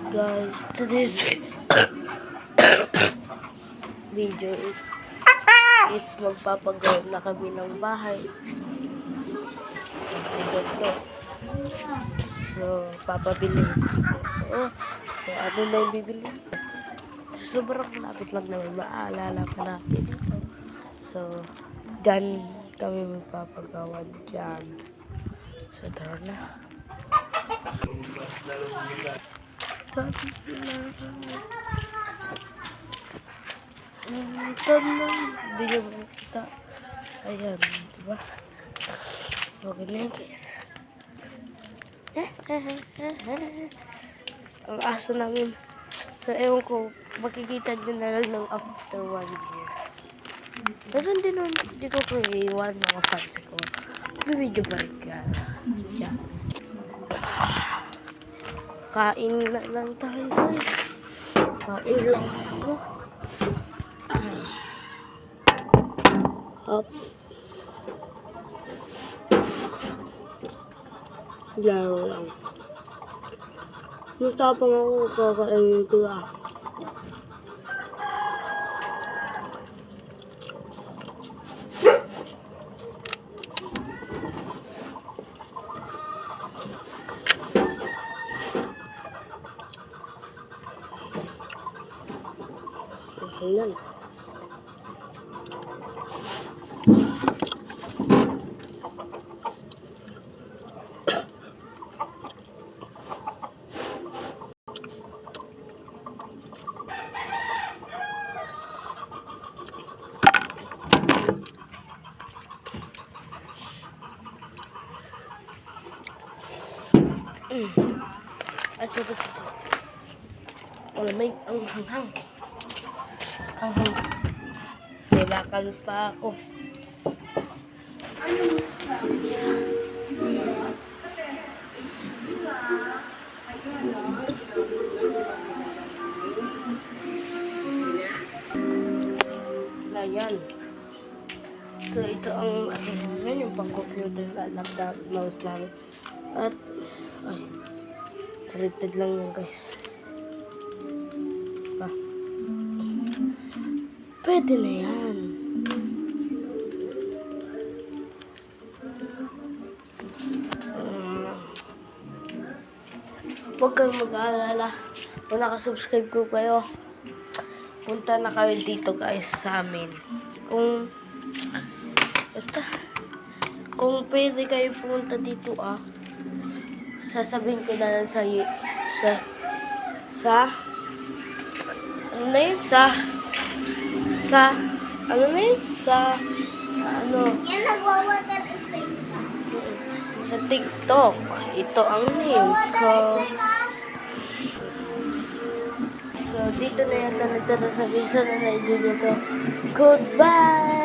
Guys, today's video is magpapagawa na kami ng bahay. Ito. So, papabili. So, ano na yung bibili? Sobrang lapit lang naman. Maalala pa natin ito. So, dyan kami magpapagawa dyan. So, tara na. Ito na. Hindi nyo makikita. Ayan, diba? Okay na yun, guys. Ang aso namin. So, ewan ko, makikita nyo na lang ng after 1 year. Tapos hindi ko iiwan mga fans ko. Video balik ka. Yeah. Kain na lang tayo, guys. Kain lang ako. Up. Laro lang. Natapang ako kakainin ko lang. Ayan. Ito. Malamig ang hanghang. Nilakan pa ako. Ayan. So, ito ang namin, yung pang-computer na laptop, mouse namin. At, ay, connected lang yan, guys. Pwede na yan. Huwag kayong mag-aalala. Kung nakasubscribe ko kayo, punta na kayo dito, guys, sa amin. Kung pwede kayo pumunta dito, sasabihin ko na lang Yan, nagwawater effect ka. Sa TikTok. Ito ang name ko. So, dito na yata nagtatasabi sa nanay dito. Goodbye!